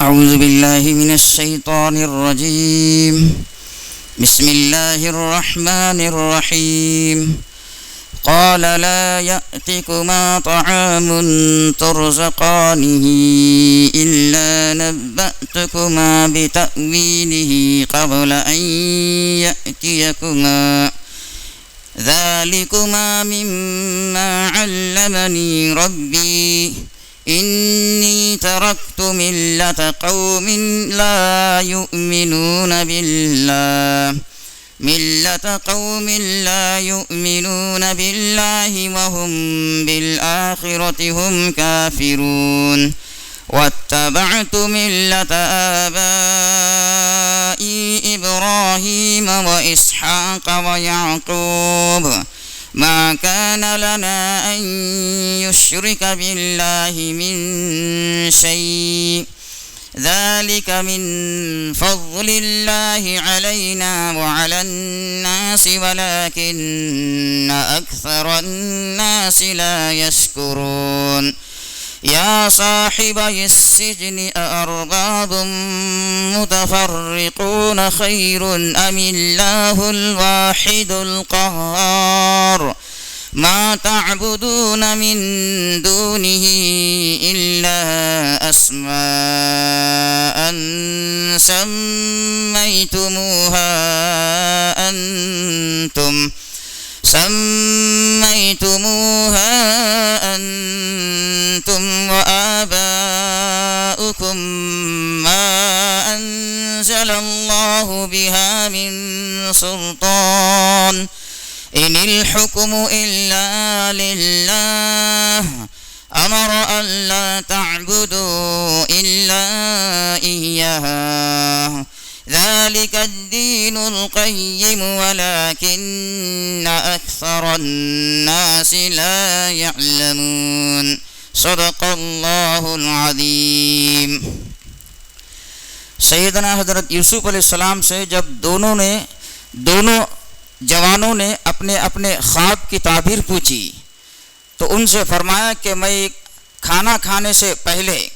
أعوذ بالله من الشيطان الرجيم. بسم الله الرحمن الرحيم. قال لا يأتكما طعام ترزقانه إلا نبأتكما بتأويله قبل أن يأتيكما ذلكما مما علمني ربي إني تركت ملة قوم لا يؤمنون بالله وهم بالآخرة هم كافرون واتبعت ملة آبائي إبراهيم وإسحاق ويعقوب ما كان لنا أن يشرك بالله من شيء ذلك من فضل الله علينا وعلى الناس ولكن أكثر الناس لا يشكرون. يا صاحبي السجن أأرباب متفرقون خير أم الله الواحد القهار ما تعبدون من دونه إلا أسماء سميتموها أنتم وآباؤكم ما أنزل الله بها من سلطان إن الحكم إلا لله أمر ألا تعبدوا إلا إياه ذلك الدين القيم ولكن أكثر الناس لا يعلمون. صدق اللہ العظیم. سیدنا حضرت یوسف علیہ السلام سے جب دونوں جوانوں نے اپنے اپنے خواب کی تعبیر پوچھی تو ان سے فرمایا کہ میں کھانا کھانے سے پہلے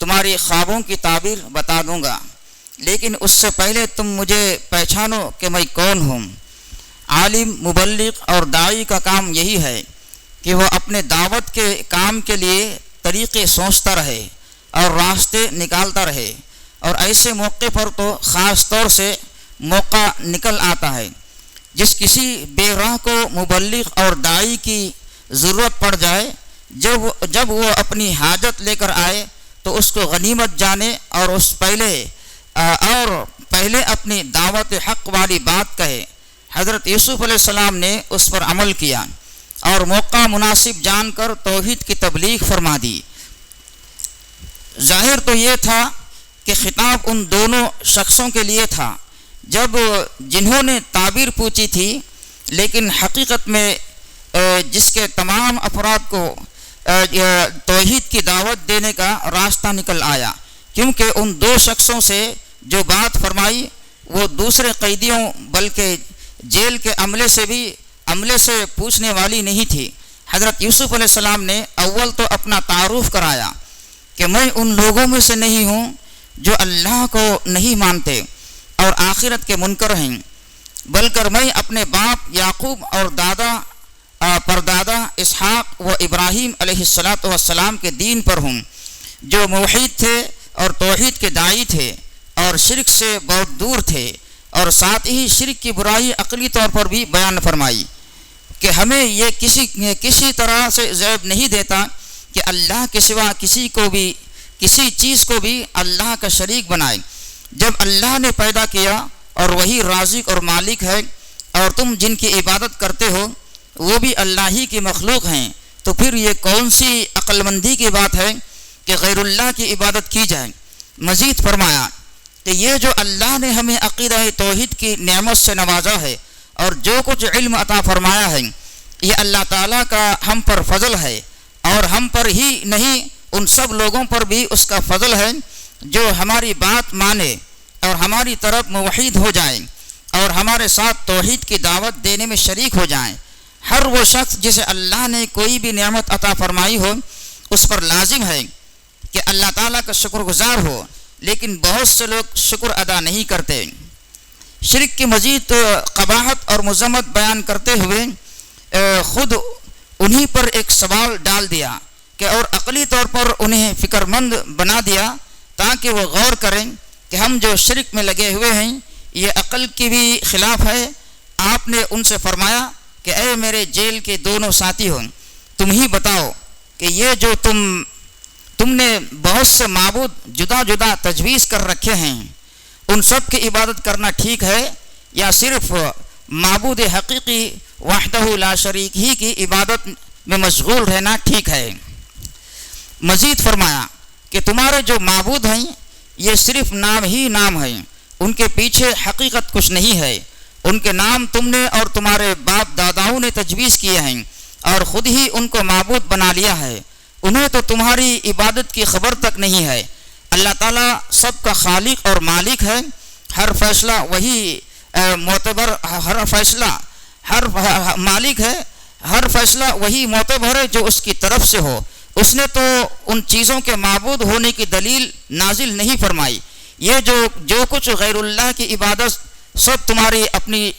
تمہاری خوابوں کی تعبیر بتا دوں گا، لیکن اس سے پہلے تم مجھے پہچانو کہ میں کون ہوں. عالم، مبلغ اور داعی کا کام یہی ہے کہ وہ اپنے دعوت کے کام کے لیے طریقے سوچتا رہے اور راستے نکالتا رہے، اور ایسے موقع پر تو خاص طور سے موقع نکل آتا ہے. جس کسی بے راہ کو مبلغ اور داعی کی ضرورت پڑ جائے، جب وہ اپنی حاجت لے کر آئے تو اس کو غنیمت جانے اور پہلے اپنی دعوت حق والی بات کہے. حضرت یوسف علیہ السلام نے اس پر عمل کیا اور موقع مناسب جان کر توحید کی تبلیغ فرما دی. ظاہر تو یہ تھا کہ خطاب ان دونوں شخصوں کے لیے تھا جنہوں نے تعبیر پوچھی تھی، لیکن حقیقت میں جس کے تمام افراد کو توحید کی دعوت دینے کا راستہ نکل آیا، کیونکہ ان دو شخصوں سے جو بات فرمائی وہ دوسرے قیدیوں بلکہ جیل کے عملے سے پوچھنے والی نہیں تھی. حضرت یوسف علیہ السلام نے اول تو اپنا تعارف کرایا کہ میں ان لوگوں میں سے نہیں ہوں جو اللہ کو نہیں مانتے اور آخرت کے منکر ہیں، بلکہ میں اپنے باپ یعقوب اور پردادا اسحاق و ابراہیم علیہ السلام کے دین پر ہوں، جو موحد تھے اور توحید کے داعی تھے اور شرک سے بہت دور تھے، اور ساتھ ہی شرک کی برائی عقلی طور پر بھی بیان فرمائی کہ ہمیں یہ کسی طرح سے زیب نہیں دیتا کہ اللہ کے سوا کسی چیز کو بھی اللہ کا شریک بنائے. جب اللہ نے پیدا کیا اور وہی رازق اور مالک ہے، اور تم جن کی عبادت کرتے ہو وہ بھی اللہ ہی کی مخلوق ہیں، تو پھر یہ کون سی عقل مندی کی بات ہے کہ غیر اللہ کی عبادت کی جائے. مزید فرمایا کہ یہ جو اللہ نے ہمیں عقیدہ توحید کی نعمت سے نوازا ہے اور جو کچھ علم عطا فرمایا ہے، یہ اللہ تعالیٰ کا ہم پر فضل ہے، اور ہم پر ہی نہیں ان سب لوگوں پر بھی اس کا فضل ہے جو ہماری بات مانے اور ہماری طرف موحد ہو جائیں اور ہمارے ساتھ توحید کی دعوت دینے میں شریک ہو جائیں. ہر وہ شخص جسے اللہ نے کوئی بھی نعمت عطا فرمائی ہو اس پر لازم ہے کہ اللہ تعالیٰ کا شکر گزار ہو لیکن بہت سے لوگ شکر ادا نہیں کرتے۔ شرک کی مزید قباحت اور مذمت بیان کرتے ہوئے خود انہی پر ایک سوال ڈال دیا کہ اور عقلی طور پر انہیں فکر مند بنا دیا تاکہ وہ غور کریں کہ ہم جو شرک میں لگے ہوئے ہیں یہ عقل کی بھی خلاف ہے۔ آپ نے ان سے فرمایا کہ اے میرے جیل کے دونوں ساتھی ہو، تم ہی بتاؤ کہ یہ جو تم نے بہت سے معبود جدا جدا تجویز کر رکھے ہیں ان سب کی عبادت کرنا ٹھیک ہے یا صرف معبود حقیقی وحدہ لا شریک ہی کی عبادت میں مشغول رہنا ٹھیک ہے؟ مزید فرمایا کہ تمہارے جو معبود ہیں یہ صرف نام ہی نام ہیں، ان کے پیچھے حقیقت کچھ نہیں ہے، ان کے نام تم نے اور تمہارے باپ داداؤں نے تجویز کیے ہیں اور خود ہی ان کو معبود بنا لیا ہے، انہیں تو تمہاری عبادت کی خبر تک نہیں ہے۔ اللہ تعالیٰ سب کا خالق اور مالک ہے، ہر فیصلہ وہی معتبر، ہر مالک ہے، ہر فیصلہ وہی معتبر ہے جو اس کی طرف سے ہو۔ اس نے تو ان چیزوں کے معبود ہونے کی دلیل نازل نہیں فرمائی۔ یہ جو کچھ غیر اللہ کی عبادت سب تمہاری اپنی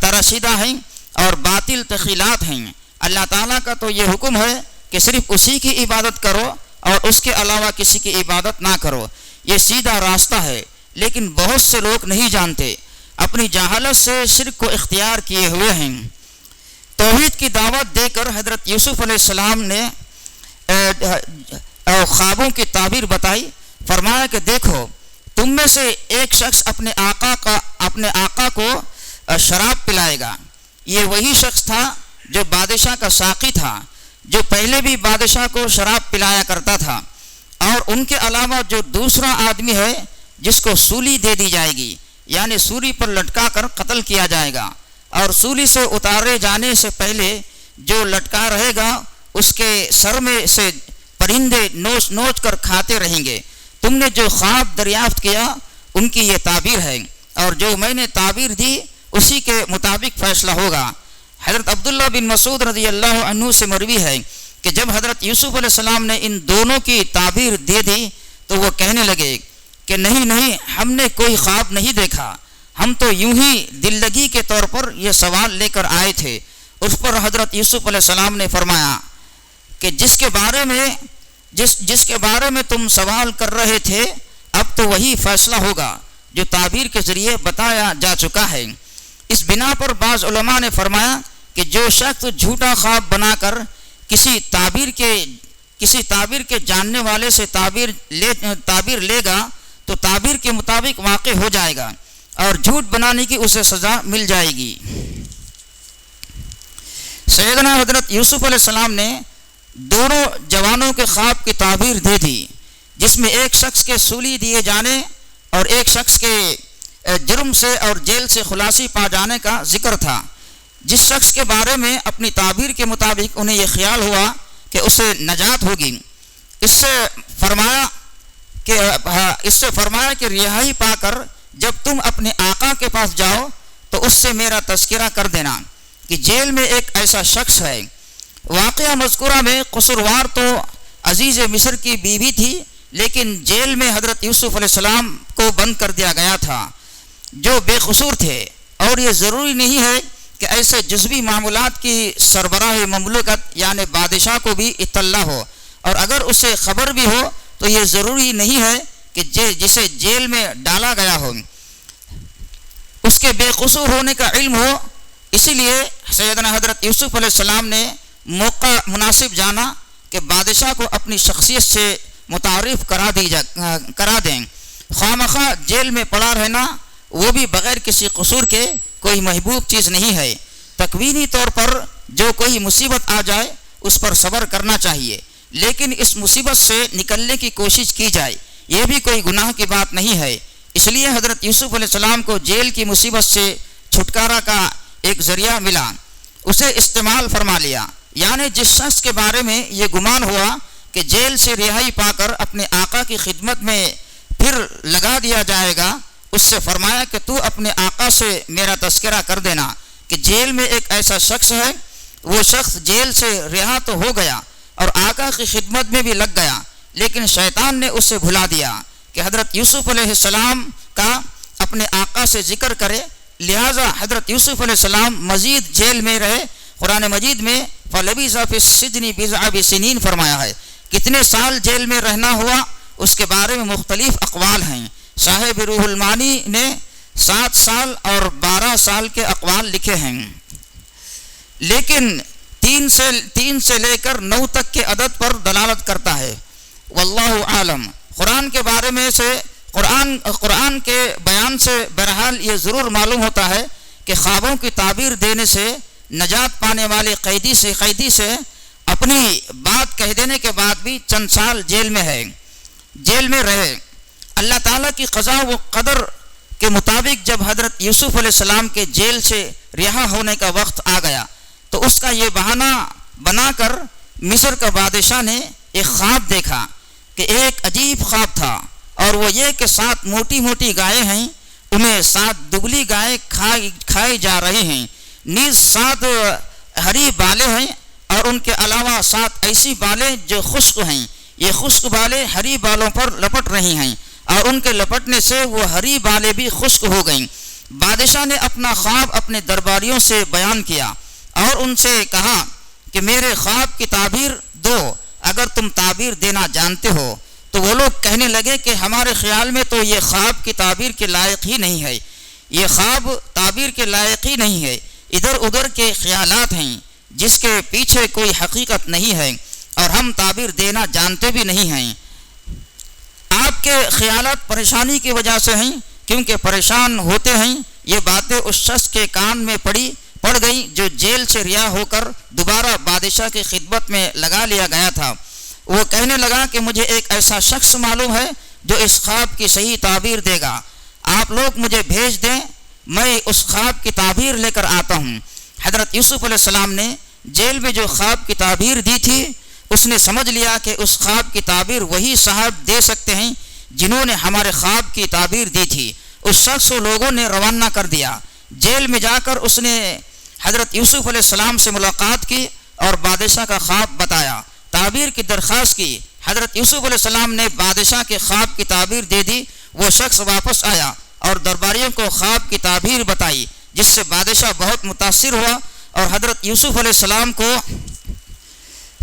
تراشیدہ ہیں اور باطل تخیلات ہیں۔ اللہ تعالیٰ کا تو یہ حکم ہے کہ صرف اسی کی عبادت کرو اور اس کے علاوہ کسی کی عبادت نہ کرو، یہ سیدھا راستہ ہے، لیکن بہت سے لوگ نہیں جانتے، اپنی جہالت سے شرک کو اختیار کیے ہوئے ہیں۔ توحید کی دعوت دے کر حضرت یوسف علیہ السلام نے خوابوں کی تعبیر بتائی، فرمایا کہ دیکھو تم میں سے ایک شخص اپنے آقا کو شراب پلائے گا، یہ وہی شخص تھا جو بادشاہ کا ساقی تھا، جو پہلے بھی بادشاہ کو شراب پلایا کرتا تھا، اور ان کے علاوہ جو دوسرا آدمی ہے جس کو سولی دے دی جائے گی، یعنی سولی پر لٹکا کر قتل کیا جائے گا، اور سولی سے اتارے جانے سے پہلے جو لٹکا رہے گا اس کے سر میں سے پرندے نوچ نوچ کر کھاتے رہیں گے۔ تم نے جو خواب دریافت کیا ان کی یہ تعبیر ہے، اور جو میں نے تعبیر دی اسی کے مطابق فیصلہ ہوگا۔ حضرت عبداللہ بن مسعود رضی اللہ عنہ سے مروی ہے کہ جب حضرت یوسف علیہ السلام نے ان دونوں کی تعبیر دے دی تو وہ کہنے لگے کہ نہیں، ہم نے کوئی خواب نہیں دیکھا، ہم تو یوں ہی دل لگی کے طور پر یہ سوال لے کر آئے تھے۔ اس پر حضرت یوسف علیہ السلام نے فرمایا کہ جس کے بارے میں تم سوال کر رہے تھے اب تو وہی فیصلہ ہوگا جو تعبیر کے ذریعے بتایا جا چکا ہے۔ اس بنا پر بعض علماء نے فرمایا کہ جو شخص جھوٹا خواب بنا کر کسی تعبیر کے جاننے والے سے تعبیر لے گا تو تعبیر کے مطابق واقع ہو جائے گا اور جھوٹ بنانے کی اسے سزا مل جائے گی۔ سیدنا حضرت یوسف علیہ السلام نے دونوں جوانوں کے خواب کی تعبیر دے دی، جس میں ایک شخص کے سولی دیے جانے اور ایک شخص کے جرم سے اور جیل سے خلاصی پا جانے کا ذکر تھا۔ جس شخص کے بارے میں اپنی تعبیر کے مطابق انہیں یہ خیال ہوا کہ اسے نجات ہوگی، اس سے فرمایا کہ رہائی پا کر جب تم اپنے آقا کے پاس جاؤ تو اس سے میرا تذکرہ کر دینا کہ جیل میں ایک ایسا شخص ہے۔ واقعہ مذکورہ میں قصوروار تو عزیز مصر کی بیوی تھی، لیکن جیل میں حضرت یوسف علیہ السلام کو بند کر دیا گیا تھا جو بے قصور تھے، اور یہ ضروری نہیں ہے کہ ایسے جزوی معاملات کی سربراہ مملکت یعنی بادشاہ کو بھی اطلاع ہو، اور اگر اسے خبر بھی ہو تو یہ ضروری نہیں ہے کہ جسے جیل میں ڈالا گیا ہو اس کے بے قصور ہونے کا علم ہو۔ اسی لیے سیدنا حضرت یوسف علیہ السلام نے موقع مناسب جانا کہ بادشاہ کو اپنی شخصیت سے متعارف کرا دیں۔ خواہ جیل میں پڑا رہنا وہ بھی بغیر کسی قصور کے کوئی محبوب چیز نہیں ہے۔ تکوینی طور پر جو کوئی مصیبت آ جائے اس پر صبر کرنا چاہیے، لیکن اس مصیبت سے نکلنے کی کوشش کی جائے، یہ بھی کوئی گناہ کی بات نہیں ہے۔ اس لیے حضرت یوسف علیہ السلام کو جیل کی مصیبت سے چھٹکارا کا ایک ذریعہ ملا، اسے استعمال فرما لیا۔ یعنی جس شخص کے بارے میں یہ گمان ہوا کہ جیل سے رہائی پا کر اپنے آقا کی خدمت میں پھر لگا دیا جائے گا، اس سے فرمایا کہ تو اپنے آقا سے میرا تذکرہ کر دینا کہ جیل میں ایک ایسا شخص ہے، وہ شخص جیل سے رہا تو ہو گیا اور آقا کی خدمت میں بھی لگ گیا، لیکن شیطان نے اسے بھلا دیا کہ حضرت یوسف علیہ السلام کا اپنے آقا سے ذکر کرے، لہٰذا حضرت یوسف علیہ السلام مزید جیل میں رہے۔ قرآن مجید میں فَلَبِثَ فِي السِّجْنِ بِضْعَ سِنِينَ فرمایا ہے، کتنے سال جیل میں رہنا ہوا اس کے بارے میں مختلف اقوال ہیں۔ صاحب روح المعانی نے 7 سال اور 12 سال کے اقوال لکھے ہیں، لیکن 3 سے لے کر 9 تک کے عدد پر دلالت کرتا ہے، واللہ عالم۔ قرآن کے بارے میں سے قرآن کے بیان سے بہرحال یہ ضرور معلوم ہوتا ہے کہ خوابوں کی تعبیر دینے سے نجات پانے والے قیدی سے اپنی بات کہہ دینے کے بعد بھی چند سال جیل میں رہے۔ اللہ تعالیٰ کی قضا و قدر کے مطابق جب حضرت یوسف علیہ السلام کے جیل سے رہا ہونے کا وقت آ گیا تو اس کا یہ بہانہ بنا کر مصر کا بادشاہ نے ایک خواب دیکھا کہ ایک عجیب خواب تھا، اور وہ یہ کہ 7 موٹی موٹی گائے ہیں، انہیں 7 دبلی گائے کھائی جا رہی ہیں، نیز 7 ہری بالیں ہیں، اور ان کے علاوہ 7 ایسی بالیں جو خشک ہیں، یہ خشک بالیں ہری بالوں پر لپٹ رہی ہیں، اور ان کے لپٹنے سے وہ ہری بالیں بھی خشک ہو گئیں۔ بادشاہ نے اپنا خواب اپنے درباریوں سے بیان کیا اور ان سے کہا کہ میرے خواب کی تعبیر دو، اگر تم تعبیر دینا جانتے ہو۔ تو وہ لوگ کہنے لگے کہ ہمارے خیال میں تو یہ خواب کی تعبیر کے لائق ہی نہیں ہے، یہ خواب تعبیر کے لائق ہی نہیں ہے، ادھر ادھر کے خیالات ہیں جس کے پیچھے کوئی حقیقت نہیں ہے، اور ہم تعبیر دینا جانتے بھی نہیں ہیں۔ آپ کے خیالات پریشانی کی وجہ سے ہیں، کیونکہ پریشان ہوتے ہیں۔ یہ باتیں اس شخص کے کان میں پڑ گئی جو جیل سے رہا ہو کر دوبارہ بادشاہ کی خدمت میں لگا لیا گیا تھا۔ وہ کہنے لگا کہ مجھے ایک ایسا شخص معلوم ہے جو اس خواب کی صحیح تعبیر دے گا، آپ لوگ مجھے بھیج دیں، میں اس خواب کی تعبیر لے کر آتا ہوں۔ حضرت یوسف علیہ السلام نے جیل میں جو خواب کی تعبیر دی تھی، اس نے سمجھ لیا کہ اس خواب کی تعبیر وہی صاحب دے سکتے ہیں جنہوں نے ہمارے خواب کی تعبیر دی تھی۔ اس شخص کو لوگوں نے روانہ کر دیا۔ جیل میں جا کر اس نے حضرت یوسف علیہ السلام سے ملاقات کی اور بادشاہ کا خواب بتایا، تعبیر کی درخواست کی۔ حضرت یوسف علیہ السلام نے بادشاہ کے خواب کی تعبیر دے دی۔ وہ شخص واپس آیا اور درباریوں کو خواب کی تعبیر بتائی، جس سے بادشاہ بہت متاثر ہوا اور حضرت یوسف علیہ السلام کو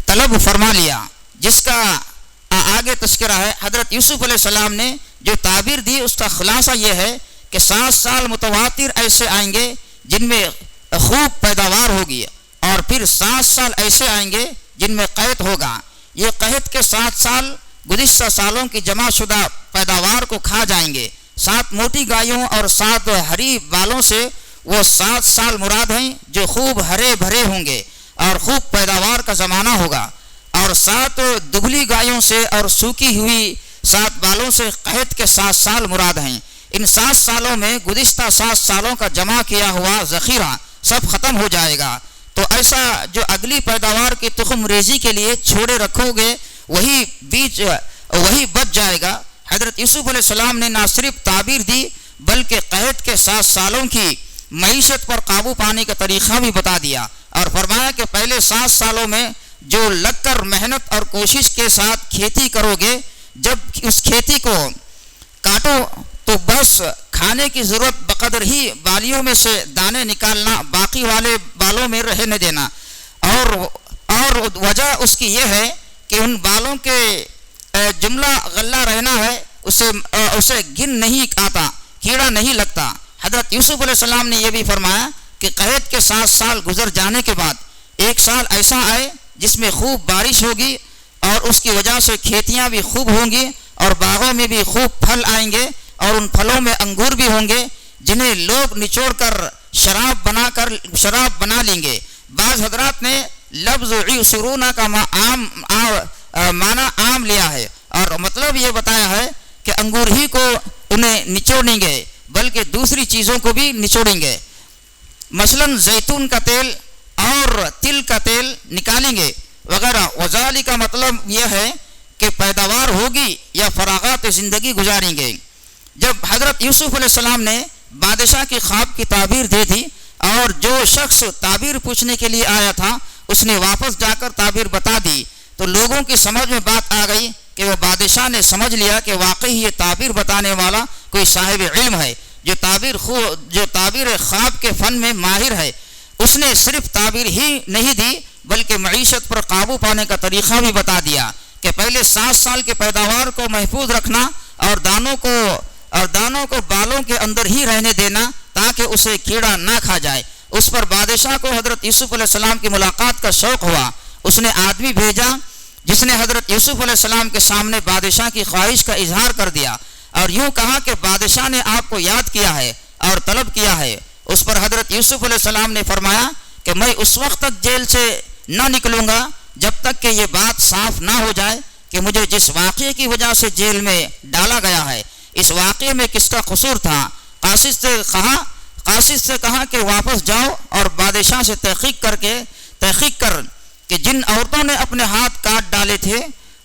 طلب فرما لیا، جس کا آگے تذکرہ ہے۔ حضرت یوسف علیہ السلام نے جو تعبیر دی اس کا خلاصہ یہ ہے کہ 7 سال متواتر ایسے آئیں گے جن میں خوب پیداوار ہوگی، اور پھر 7 سال ایسے آئیں گے جن میں قحط ہوگا۔ یہ قحط کے 7 سال گزشتہ سالوں کی جمع شدہ پیداوار کو کھا جائیں گے۔ 7 موٹی گایوں اور 7 ہری بالوں سے وہ 7 سال مراد ہیں جو خوب ہرے بھرے ہوں گے اور خوب پیداوار کا زمانہ ہوگا، اور 7 دبلی گایوں سے اور سوکھی ہوئی 7 بالوں سے قحط کے 7 سال مراد ہیں۔ ان 7 سالوں میں گزشتہ 7 سالوں کا جمع کیا ہوا ذخیرہ سب ختم ہو جائے گا، تو ایسا جو اگلی پیداوار کی تخم ریزی کے لیے چھوڑے رکھو گے وہی بچ جائے گا۔ حضرت یوسف علیہ السلام نے نہ صرف تعبیر دی بلکہ قحط کے 7 سالوں کی معیشت پر قابو پانے کا طریقہ بھی بتا دیا، اور فرمایا کہ پہلے 7 سالوں میں جو لگ کر محنت اور کوشش کے ساتھ کھیتی کرو گے، جب اس کھیتی کو کاٹو تو بس کھانے کی ضرورت بقدر ہی بالیوں میں سے دانے نکالنا، باقی والے بالوں میں رہنے دینا، اور وجہ اس کی یہ ہے کہ ان بالوں کے جملہ غلہ رہنا ہے، اسے گن نہیں آتا، کیڑا نہیں لگتا۔ حضرت یوسف علیہ السلام نے یہ بھی فرمایا کہ قحط کے 7 سال گزر جانے کے بعد 1 سال ایسا آئے جس میں خوب بارش ہوگی، اور اس کی وجہ سے کھیتیاں بھی خوب ہوں گی اور باغوں میں بھی خوب پھل آئیں گے، اور ان پھلوں میں انگور بھی ہوں گے جنہیں لوگ نچوڑ کر شراب بنا لیں گے۔ بعض حضرات نے لفظ عصرون کا معنی عام لیا ہے، اور مطلب یہ بتایا ہے کہ انگور ہی کو انہیں نچوڑیں گے بلکہ دوسری چیزوں کو بھی نچوڑیں گے، مثلا زیتون کا تیل اور تل کا تیل نکالیں گے وغیرہ۔ وذالک کا مطلب یہ ہے کہ پیداوار ہوگی یا فراغات زندگی گزاریں گے۔ جب حضرت یوسف علیہ السلام نے بادشاہ کی خواب کی تعبیر دے دی اور جو شخص تعبیر پوچھنے کے لیے آیا تھا اس نے واپس جا کر تعبیر بتا دی، تو لوگوں کی سمجھ میں بات آ گئی کہ وہ بادشاہ نے سمجھ لیا کہ واقعی یہ تعبیر بتانے والا کوئی صاحب علم ہے جو تعبیر خواب کے فن میں ماہر ہے. اس نے صرف تعبیر ہی نہیں دی بلکہ معیشت پر قابو پانے کا طریقہ بھی بتا دیا کہ پہلے 7 سال کی پیداوار کو محفوظ رکھنا اور دانوں کو بالوں کے اندر ہی رہنے دینا تاکہ اسے کیڑا نہ کھا جائے. اس پر بادشاہ کو حضرت یوسف علیہ السلام کی ملاقات کا شوق ہوا. اس نے آدمی بھیجا جس نے حضرت یوسف علیہ السلام کے سامنے بادشاہ کی خواہش کا اظہار کر دیا اور یوں کہا کہ بادشاہ نے آپ کو یاد کیا ہے اور طلب کیا ہے. اس پر حضرت یوسف علیہ السلام نے فرمایا کہ میں اس وقت تک جیل سے نہ نکلوں گا جب تک کہ یہ بات صاف نہ ہو جائے کہ مجھے جس واقعے کی وجہ سے جیل میں ڈالا گیا ہے اس واقعے میں کس کا قصور تھا. قاصد سے کہا کہ واپس جاؤ اور بادشاہ سے تحقیق کر کہ جن عورتوں نے اپنے ہاتھ کاٹ ڈالے تھے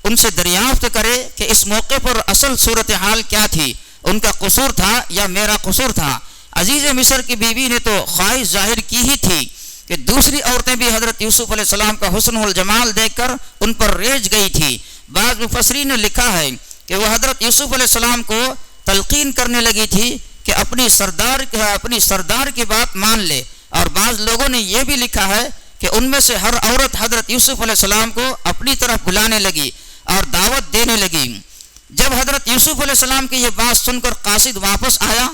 ان سے دریافت کرے کہ اس موقع پر اصل صورتحال کیا تھی, ان کا قصور تھا یا میرا قصور تھا. عزیز مصر کی بیوی نے تو خواہش ظاہر کی ہی تھی کہ دوسری عورتیں بھی حضرت یوسف علیہ السلام کا حسن والجمال دیکھ کر ان پر ریجھ گئی تھی. بعض مفسرین نے لکھا ہے کہ وہ حضرت یوسف علیہ السلام کو تلقین کرنے لگی تھی کہ اپنی سردار کی بات مان لے, اور بعض لوگوں نے یہ بھی لکھا ہے کہ ان میں سے ہر عورت حضرت یوسف علیہ السلام کو اپنی طرف بلانے لگی اور دعوت دینے لگی. جب حضرت یوسف علیہ السلام کی یہ بات سن کر قاصد واپس آیا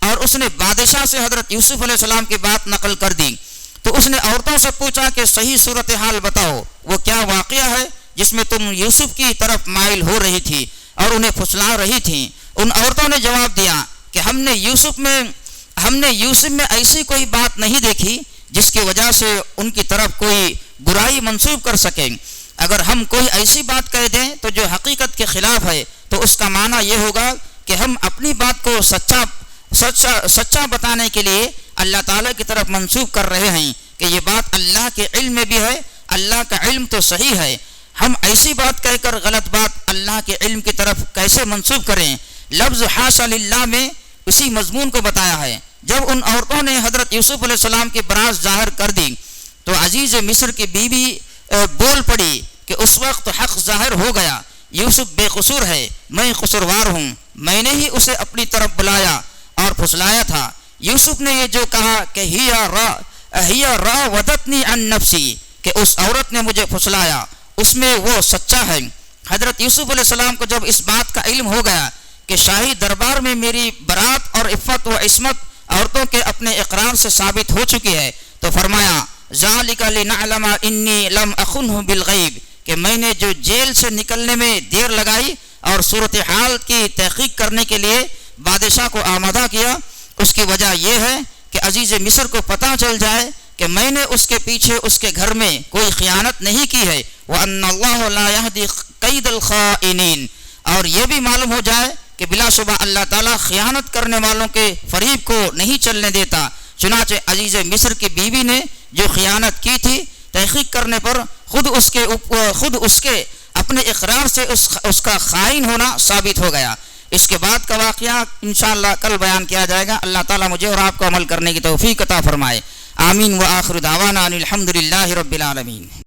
اور اس نے بادشاہ سے حضرت یوسف علیہ السلام کی بات نقل کر دی تو اس نے عورتوں سے پوچھا کہ صحیح صورتحال بتاؤ, وہ کیا واقعہ ہے جس میں تم یوسف کی طرف مائل ہو رہی تھی اور انہیں پھسلا رہی تھی. ان عورتوں نے جواب دیا کہ ہم نے یوسف میں ایسی کوئی بات نہیں دیکھی جس کی وجہ سے ان کی طرف کوئی برائی منسوب کر سکیں. اگر ہم کوئی ایسی بات کہہ دیں تو جو حقیقت کے خلاف ہے تو اس کا معنی یہ ہوگا کہ ہم اپنی بات کو سچا بتانے کے لیے اللہ تعالیٰ کی طرف منسوب کر رہے ہیں کہ یہ بات اللہ کے علم میں بھی ہے, اللہ کا علم تو صحیح ہے. ہم ایسی بات کہہ کر غلط بات اللہ کے علم کی طرف کیسے منسوب کریں. لفظ حاشا للہ میں اسی مضمون کو بتایا ہے. جب ان عورتوں نے حضرت یوسف علیہ السلام کی براز ظاہر کر دی تو عزیز مصر کی بیوی بول پڑی کہ اس وقت حق ظاہر ہو گیا, یوسف بے قصور ہے, میں قصوروار ہوں, میں نے ہی اسے اپنی طرف بلایا اور پھسلایا تھا. یوسف نے یہ جو کہا کہ ہی راودتنی عن نفسی, کہ اس عورت نے مجھے پھسلایا, اس میں وہ سچا ہے. حضرت یوسف علیہ السلام کو جب اس بات کا علم ہو گیا کہ شاہی دربار میں میری برات اور عفت و عصمت عورتوں کے اپنے اقرار سے ثابت ہو چکی ہے تو فرمایا ذالک لنعلم انی لم اخنہ بالغیب, کہ میں نے جو جیل سے نکلنے میں دیر لگائی اور صورتحال کی تحقیق کرنے کے لیے بادشاہ کو آمادہ کیا, اس کی وجہ یہ ہے کہ عزیز مصر کو پتہ چل جائے کہ میں نے اس کے پیچھے اس کے گھر میں کوئی خیانت نہیں کی ہے. وَأَنَّ اللَّهَ لَا يَهْدِي قَيْدَ الْخَائِنِينَ, اور یہ بھی معلوم ہو جائے کہ بلا شبہ اللہ تعالیٰ خیانت کرنے والوں کے فریب کو نہیں چلنے دیتا. چنانچہ عزیز مصر کی بیوی نے جو خیانت کی تھی تحقیق کرنے پر خود اس کے اپنے اقرار سے اس کا خائن ہونا ثابت ہو گیا. اس کے بعد کا واقعہ انشاءاللہ کل بیان کیا جائے گا. اللہ تعالیٰ مجھے اور آپ کو عمل کرنے کی توفیق عطا فرمائے. آمین. وآخر دعوانا ان الحمد للہ رب العالمین.